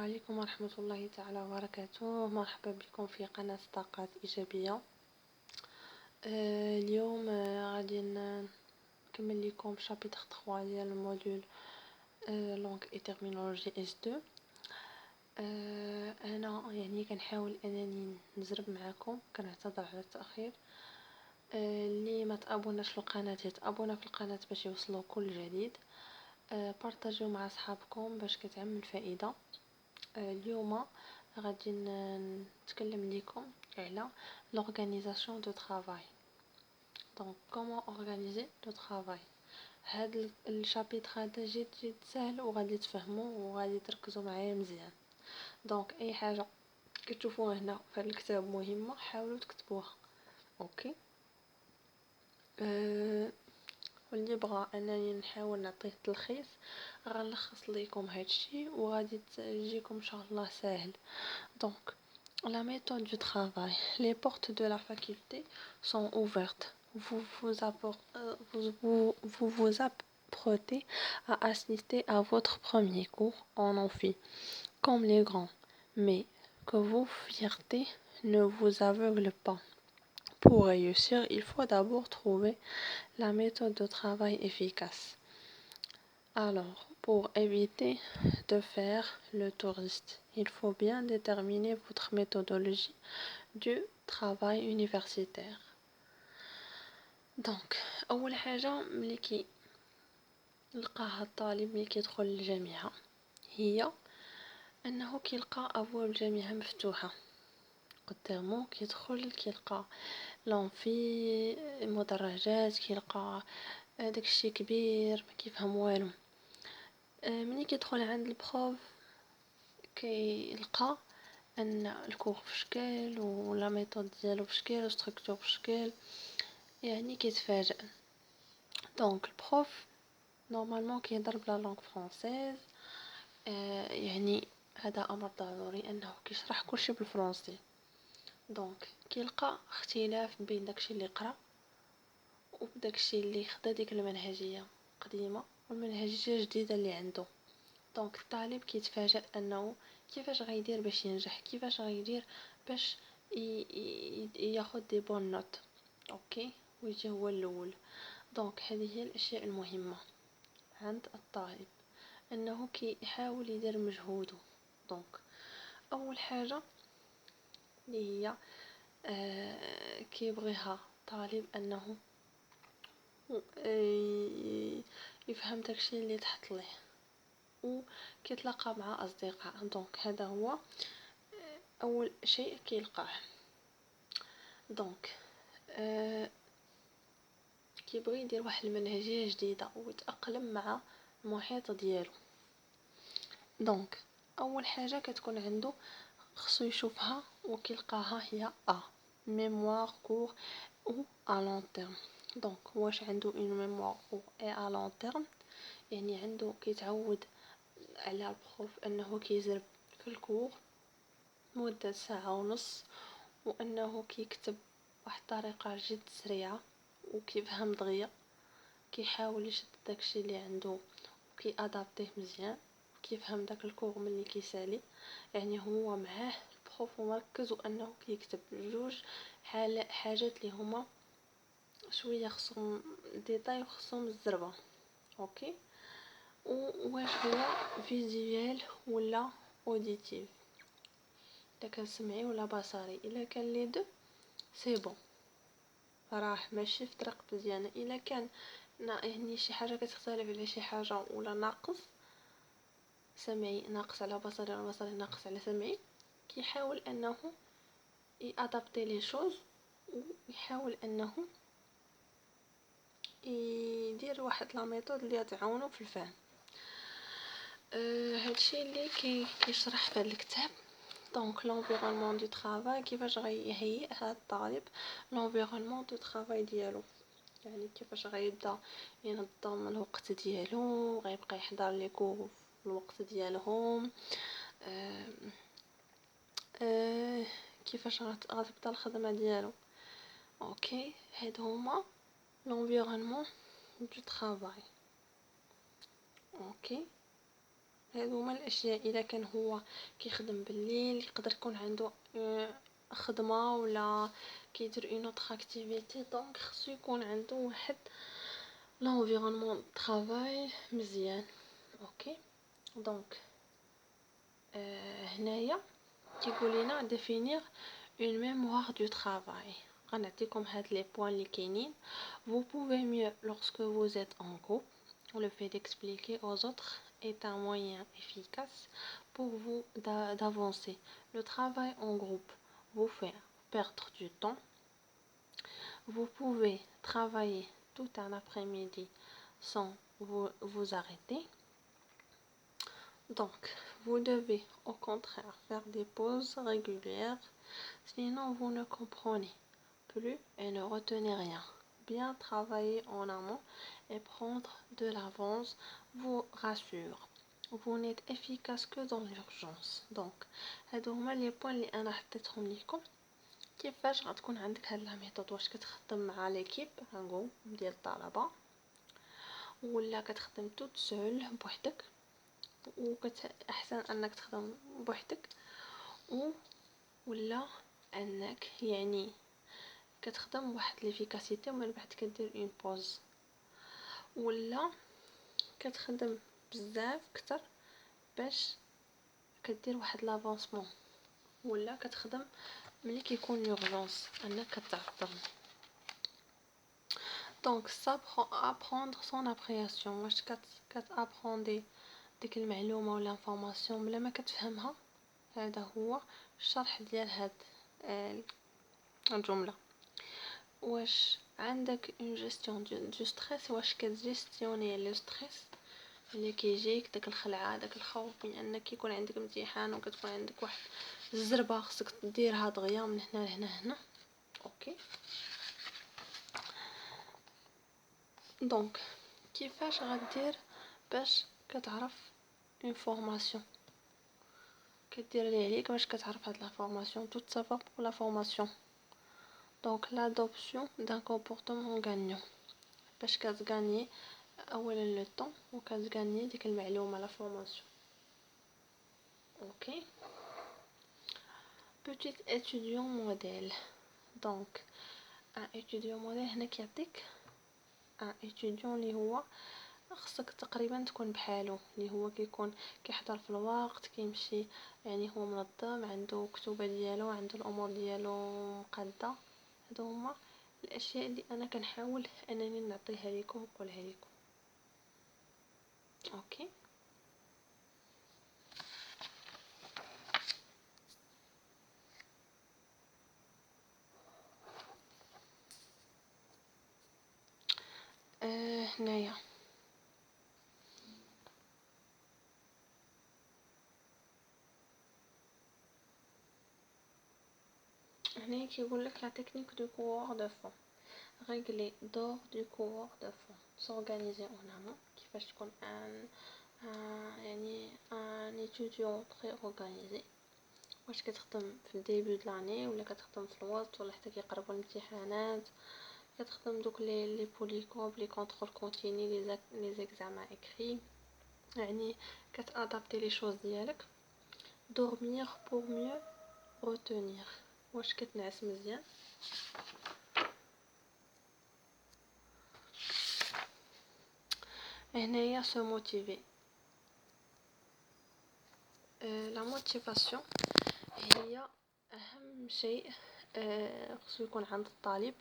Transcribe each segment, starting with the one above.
عليكم ورحمة الله تعالى وبركاته. مرحبا بكم في قناة طاقات إيجابية. اليوم غادي نكمل لكم شابتر 3 ديال الموديول لونغ اي تيرمينولوجي اس 2. انا يعني كنحاول انني نزرب معكم، كنعتذر على التاخير. اللي ما تابوناش القناه يتابونا في القناه باش يوصلوا كل جديد. بارطاجيو مع اصحابكم باش كتعم الفائده. اليوم غادي نتكلم لكم على l'organisation de travail. Donc comment organiser le travail. هاد الشابيتر هذا جد سهل وغادي تفهموه وغادي تركزوا معايا مزيان. دونك اي حاجه كتشوفوها هنا في الكتاب مهمه حاولوا تكتبوها. اوكي. واللي بغى انني نحاول نعطيه تلخيص غنلخص لكم هادشي وغادي تجيكم ان شاء الله ساهل. Donc, la méthode du travail. Les portes de la faculté sont ouvertes. Vous apprêtez à assister à votre premier cours en amphi, comme les grands. Mais que vos fiertés ne vous aveuglent pas. Pour réussir, il faut d'abord trouver la méthode de travail efficace. Alors, pour éviter de faire le touriste, il faut bien déterminer votre méthodologie du travail universitaire. Donc, أول حاجة ملي كيلقاها الطالب ملي كيدخل الجامعة هي أنه كيلقى أبواب الجامعة مفتوحة قدامه. كيدخل كيلقى لونفي مدرجات، كيلقى داكشي كبير ما كيفهم والو. ملي كيدخل عند البروف كيلقى ان الكور في شكل ولا ميثود ديالو في شكل وستركتور في شكل، يعني كيتفاجئ. دونك البروف نورمالمون كيهضر بلا لونغ فرونسيز، يعني هذا امر ضروري انه كيشرح كلشي بالفرنسي. دونك كيلقى اختلاف بين داكشي اللي قرا وداكشي اللي خدا ديك المنهجيه قديمه والمنهجيه جديده اللي عنده. دونك الطالب كيتفاجئ انه كيفاش غيدير باش ينجح، كيفاش غيدير باش ياخذ دي بون نوت. اوكي، ويجي هو الاول. دونك هذه هي الاشياء المهمه عند الطالب، انه كيحاول يدير مجهوده. دونك اول حاجه اللي هي كيبغيها طالب انه يفهم داكشي اللي تحط ليه وكيتلاقى مع اصدقاء. دونك هذا هو اول شيء كيلقاه. دونك كيبغي يدير واحد المنهجيه جديده ويتاقلم مع المحيط ديالو. دونك اول حاجه كتكون عنده خصو يشوفها وكيلقاها هي ميموار كور او ا لون تيرم. دونك واش عنده اون ميموار كور اي ا لون تيرم، يعني عنده كيتعود على البروف انه كيزرب في الكور مدة ساعة ونص، وانه كيكتب واحد الطريقة جد سريعة وكيفهم دغيا، كيحاول يشد داكشي اللي عنده وكي ادابتيه مزيان وكيفهم داك الكور ملي كيسالي. يعني هو معاه البروف ومركز وانه كيكتب جوج حاجات اللي هما شويه خصهم ديتاي وخصهم الزربه. اوكي، واش هو فيزيوال ولا اوديتيف، الا كان سمعي ولا بصري. الا كان لي دو سي بون، راه ماشي في طريق مزيانه. الا كان يعني شي حاجه كتختلف على شي حاجه ولا ناقص سمعي ناقص على بصري ولا بصري ناقص على سمعي، كيحاول انه يادابتي لي شوز ويحاول انه يدير واحد لا ميثود اللي تعاونو في الفهم. هادشي اللي كيشرح في الكتاب. دونك لونفيرونمون دو طرافاي، كيفاش غيهيئ هاد الطالب لونفيرونمون دو طرافاي ديالو، يعني كيفاش غيبدا ينظم الوقت ديالو، غيبقى يحضر لي كور في الوقت ديالهم، كيفاش غتبدا الخدمه ديالو. اوكي، هادو هما l'environnement du travail. اوكي، هادو هما الاشياء. اذا كان هو كيخدم بالليل يقدر يكون عنده خدمه ولا كيدير اون اوتر اكتيفيتي، دونك خصو يكون عنده واحد لونفيرونمون طرافاي مزيان. اوكي دونك هنايا كيقول لنا définir une mémoire du travail. غنعطيكم هاد لي بوين اللي كاينين. Vous pouvez mieux lorsque vous êtes en groupe. Le fait d'expliquer aux autres est un moyen efficace pour vous d'avancer. Le travail en groupe vous fait perdre du temps. Vous pouvez travailler tout un après-midi sans vous arrêter. Donc, vous devez au contraire faire des pauses régulières, sinon vous ne comprenez plus et ne retenez rien. Bien travailler en amont et prendre de l'avance vous rassure. Vous n'êtes efficace que dans l'urgence. Donc, هادو هما لي بوين اللي انا حطيتهم ليكم. كيفاش غتكون عندك هاد لا ميثود؟ واش كتخدم مع ليكيب ان جروب ديال الطلبه، ولا كتخدم توت سول بوحدك، احسن انك تخدم بوحدك، ولا انك يعني كتخدم واحد ليفيكاسيتي ومن بعد كدير اون بوز، ولا كتخدم بزاف كتر باش كدير واحد لافونسمون، ولا كتخدم ملي كيكون لورجونس انك كتعطل. دونك apprendre son appréhension. واش كتابروندي ديك المعلومه ولا انفورماسيون بلا ما كتفهمها؟ هذا هو الشرح ديال هاد الجمله. واش عندك اون جيستيون دو ستريس؟ واش كتجيستيوني لو ستريس اللي كيجيك، داك الخلعه داك الخوف من انك كيكون عندك امتحان وكتكون عندك واحد الزربه خصك ديرها دغيا من هنا لهنا هنا. اوكي دونك كيفاش غدير باش كتعرف اون فورماسيون؟ كدير لي عليك باش كتعرف هاد لا فورماسيون. tout savoir pour la formation. donc l'adoption d'un comportement gagnant. باش كتغاني اولا لو طون وكتغاني ديك المعلومه لا فورماسيون. اوكي petit étudiant modèle. donc un étudiant modèle هنا كيعطيك ان étudiant اللي هو خصك تقريبا تكون بحالو، اللي هو كيكون كيحضر في الوقت، كيمشي يعني هو منظم، عنده كتوبه ديالو، عنده الامور ديالو مقاده. هادو هما الاشياء اللي انا كنحاول انني نعطيها لكم ونقولها لكم. اوكي هنايا كيقول لك لا تكنيك دو كوور دو فون. régler dehors du cours de fond. s'organiser en amont. كيفاش تكون يعني ان étudiant très organisé. واش كتخدم في الديبي د لاني ولا كتخدم في الوسط ولا حتى كيقربوا الامتحانات؟ كتخدم دوك لي بوليكوب، لي كونترول كونتيني، لي زيكزامان اكري، يعني كتادابتي لي شوز ديالك. dormir pour mieux retenir. واش كتنعس مزيان؟ هنايا se motiver. la motivation هي اهم شيء خصو يكون عند الطالب،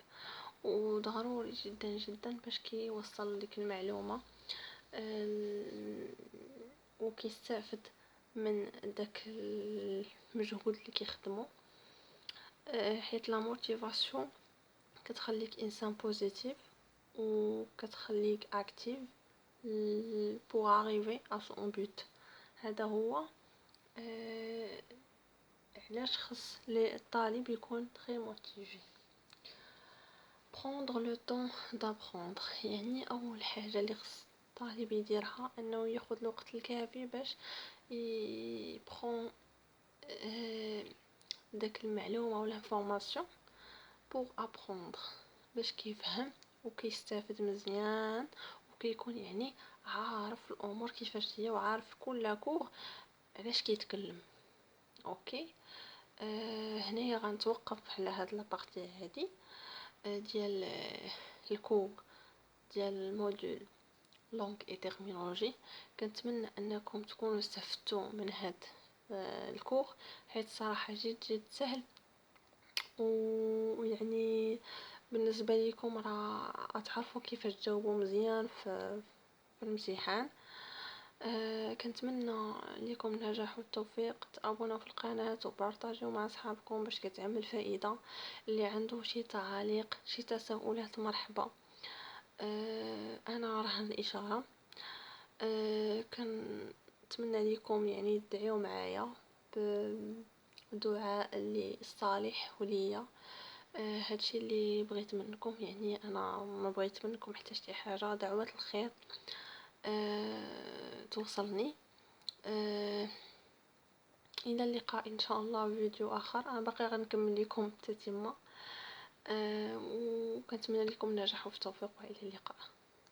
وضروري جدا جدا باش كيوصل ديك المعلومه وكيستافد من داك المجهود اللي كيخدمو. حيت لا موتيفاسيون كتخليك انسان بوزيتيف وكتخليك اكتيف pour arriver à son but. هذا هو علاش خص الطالب يكون très motivé. prendre le temps d'apprendre. يعني اول حاجه اللي خص الطالب يديرها انه ياخذ الوقت الكافي باش يبرون داك المعلومه ولا انفورماسيون pour apprendre، باش كيفهم وكيستافد مزيان وكيكون يعني عارف الامور كيفاش هي وعارف كل كور علاش كيتكلم. اوكي. هنايا غنتوقف على هاد لابارتي هادي ديال الكور ديال الموديول لونغ اي تيرمينولوجي. كنتمنى انكم تكونوا استفدتوا من هاد الكور، حيت صراحه جد سهل، ويعني بالنسبه لكم راه تعرفوا كيفاش تجاوبوا مزيان في الامتحان. كنتمنى لكم النجاح والتوفيق. تابوناو في القناه وبارطاجيو مع اصحابكم باش كتعمل فائده. اللي عنده شي تعاليق شي تساؤلات مرحبا. انا رهن الاشاره. كنتمنى لكم يعني تدعيو معايا بدعاء اللي الصالح وليا. هادشي اللي بغيت منكم، يعني انا ما بغيت منكم حتى شي حاجه، دعوات الخير توصلني. الى اللقاء ان شاء الله في فيديو اخر. انا باقي غنكمل لكم التتمه. وكنتمنى لكم النجاح والتوفيق والى اللقاء.